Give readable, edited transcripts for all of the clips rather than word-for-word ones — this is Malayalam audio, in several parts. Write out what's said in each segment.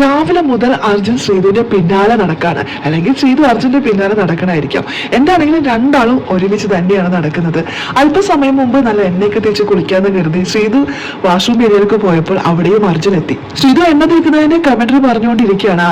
രാവിലെ മുതൽ അർജുൻ ശ്രീധുവിന്റെ പിന്നാലെ നടക്കാണ്, അല്ലെങ്കിൽ ശ്രീധു അർജുന്റെ പിന്നാലെ നടക്കണായിരിക്കാം. എന്താണെങ്കിലും രണ്ടാളും ഒരുമിച്ച് തന്നെയാണ് നടക്കുന്നത്. അല്പസമയം മുമ്പ് നല്ല എണ്ണയൊക്കെ തേച്ച് കുളിക്കാന്ന് കരുതി ശ്രീധു വാഷ്റൂം ഏരിയയിലേക്ക് പോയപ്പോൾ അവിടെയും അർജുൻ എത്തി. ശ്രീധു എണ്ണ തേക്കുന്നതിന്റെ കമന്ററി പറഞ്ഞുകൊണ്ടിരിക്കുകയാണ്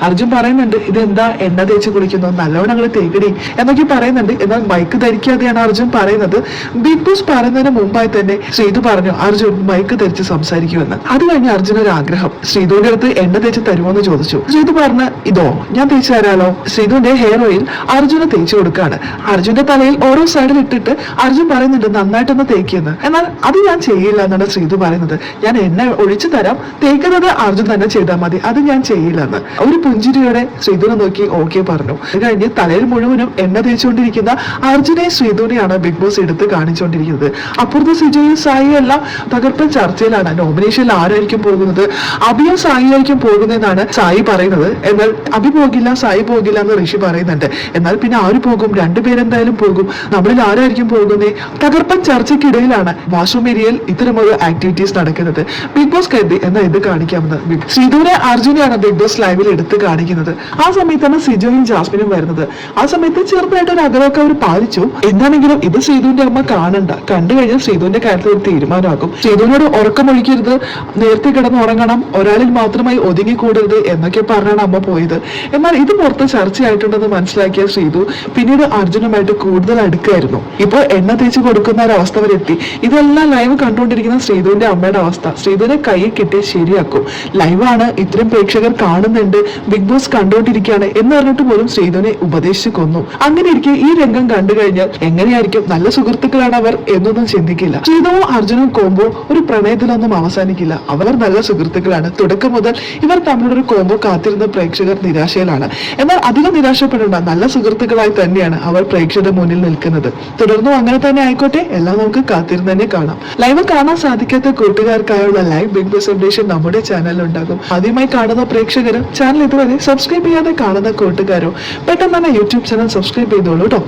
അർജുൻ പറയുന്നുണ്ട്, ഇതെന്താ എണ്ണ തേച്ച് കുളിക്കുന്നു, നല്ലവണ്ണം ഞങ്ങൾ തേക്കടി എന്നൊക്കെ പറയുന്നുണ്ട്. എന്നാൽ മൈക്ക് ധരിക്കാതെയാണ് അർജുൻ പറയുന്നത്. ബിഗ് ബോസ് പറയുന്നതിന് മുമ്പായി തന്നെ ശ്രീധു പറഞ്ഞു അർജുൻ മൈക്ക് ധരിച്ച് സംസാരിക്കുമെന്ന്. അത് കഴിഞ്ഞ് അർജുൻ ഒരു ആഗ്രഹം, ശ്രീധുവിന്റെ അടുത്ത് എണ്ണ തേച്ച് തരുമോന്ന് ചോദിച്ചു. ശ്രീധു പറഞ്ഞ ഇതോ ഞാൻ തേച്ചു തരാലോ. ശ്രീധുവിന്റെ ഹെയർ ഓയിൽ അർജുന് തേച്ചു കൊടുക്കാണ്. അർജുന്റെ തലയിൽ ഓരോ സൈഡിൽ ഇട്ടിട്ട് അർജുൻ പറയുന്നുണ്ട് നന്നായിട്ടൊന്ന് തേക്കിയെന്ന്. എന്നാൽ അത് ഞാൻ ചെയ്യില്ല എന്നാണ് ശ്രീധു പറയുന്നത്. ഞാൻ എണ്ണ ഒഴിച്ചു തരാം, തേക്കുന്നത് അർജുൻ തന്നെ ചെയ്താൽ മതി, അത് ഞാൻ ചെയ്യില്ലെന്ന്. ഒരു പുഞ്ചിരിയോടെ ശ്രീധുവിനെ നോക്കി ഓക്കെ പറഞ്ഞു. അത് കഴിഞ്ഞ് തലയിൽ മുഴുവനും എണ്ണ തേച്ചുകൊണ്ടിരിക്കുന്ന അർജുനെ ശ്രീധുവിനെയാണ് ബിഗ് ബോസ് എടുത്ത് കാണിച്ചുകൊണ്ടിരിക്കുന്നത്. അപ്പുറത്ത് സിജോയും സായിയും എല്ലാം തകർപ്പൻ ചർച്ചയിലാണ്. നോമിനേഷനിൽ ആരായിരിക്കും പോകുന്നത്, അഭിയും സായി ആയിരിക്കും പോകുന്നതെന്നാണ് സായി പറയുന്നത്. എന്നാൽ അഭി പോകില്ല, സായി പോകില്ല എന്ന് ഋഷി പറയുന്നുണ്ട്. എന്നാൽ പിന്നെ ആര് പോകും, രണ്ടുപേരെന്തായാലും പോകും, നമ്മളിൽ ആരായിരിക്കും പോകുന്നത്? തകർപ്പൻ ചർച്ചയ്ക്കിടയിലാണ് വാഷ്റൂം ഏരിയയിൽ ഇത്തരമൊരു ആക്ടിവിറ്റീസ് നടക്കുന്നത്. ബിഗ് ബോസ് കരുതി എന്നാൽ ഇത് കാണിക്കാമെന്ന് ശ്രീധുവിനെ അർജുനെയാണ് ബിഗ് ബോസ് ലൈവിൽ എടുത്ത് കാണിക്കുന്നത്. ആ സമയത്താണ് സിജോയും ജാസ്മിനും വരുന്നത്. ആ സമയത്ത് ചെറുതായിട്ട് ഒരു അകലമൊക്കെ അവർ പാലിച്ചു. എന്താണെങ്കിലും ഇത് ശ്രീധുവിന്റെ അമ്മ കാണണ്ട, കണ്ടു കഴിഞ്ഞാൽ ശ്രീധുവിന്റെ കാര്യത്തിൽ ഒരു തീരുമാനമാക്കും. ശ്രീധുവിനോട് ഉറക്കമൊഴിക്കരുത്, നേരത്തെ കിടന്ന് ഉറങ്ങണം, ഒരാളിൽ മാത്രമായി ഒതുങ്ങിക്കൂടരുത് എന്നൊക്കെ പറഞ്ഞാണ് അമ്മ പോയത്. എന്നാൽ ഇത് പുറത്ത് ചർച്ചയായിട്ടുണ്ടെന്ന് മനസ്സിലാക്കിയ ശ്രീധു പിന്നീട് അർജുനുമായിട്ട് കൂടുതൽ അടുക്കായിരുന്നു. ഇപ്പോൾ എണ്ണ തേച്ച് കൊടുക്കുന്ന ഒരു അവസ്ഥ വരെ എത്തി. ഇതെല്ലാം ലൈവ് കണ്ടുകൊണ്ടിരിക്കുന്ന ശ്രീധുവിന്റെ അമ്മയുടെ അവസ്ഥ. ശ്രീധുവിനെ കൈയിൽ കിട്ടി ശരിയാക്കും. ലൈവാണ്, ഇത്രയും പ്രേക്ഷകർ കാണുന്നുണ്ട്, ബിഗ് ബോസ് കണ്ടുകൊണ്ടിരിക്കുകയാണ് എന്ന് പറഞ്ഞിട്ട് പോലും ശ്രീധുവിനെ ഉപദേശിച്ചു കൊന്നു. അങ്ങനെ ഇരിക്കെ ഈ രംഗം കണ്ടു കഴിഞ്ഞാൽ എങ്ങനെയായിരിക്കും, നല്ല സുഹൃത്തുക്കളാണ് അവർ എന്നൊന്നും ചിന്തിക്കില്ല. ശ്രീധുവും അർജുനും കോമ്പോ ഒരു പ്രണയത്തിലൊന്നും അവസാനിക്കില്ല. അവർ നല്ല സുഹൃത്തുക്കളാണ്. തുടക്കം മുതൽ ഇവർ തമ്മിലൊരു കോമ്പോ കാത്തിരുന്ന പ്രേക്ഷകർ നിരാശയിലാണ്. എന്നാൽ അധികം നിരാശപ്പെടേണ്ട, നല്ല സുഹൃത്തുക്കളായി തന്നെയാണ് അവർ പ്രേക്ഷകരുടെ മുന്നിൽ നിൽക്കുന്നത്. തുടർന്നും അങ്ങനെ തന്നെ ആയിക്കോട്ടെ, എല്ലാം നമുക്ക് കാത്തിരുന്ന് തന്നെ കാണാം. ലൈവ് കാണാൻ സാധിക്കാത്ത കൂട്ടുകാർക്കായുള്ള ലൈവ് ബിഗ് ബോസ് അപ്ഡേഷൻ നമ്മുടെ ചാനലിൽ ഉണ്ടാകും. ആദ്യമായി കാണുന്ന പ്രേക്ഷകരും ചാനൽ ഇതുവരെ സബ്സ്ക്രൈബ് ചെയ്യാതെ കാണുന്ന കൂട്ടുകാരും പെട്ടെന്ന് തന്നെ യൂട്യൂബ് ചാനൽ സബ്സ്ക്രൈബ് ചെയ്തോളൂ കേട്ടോ.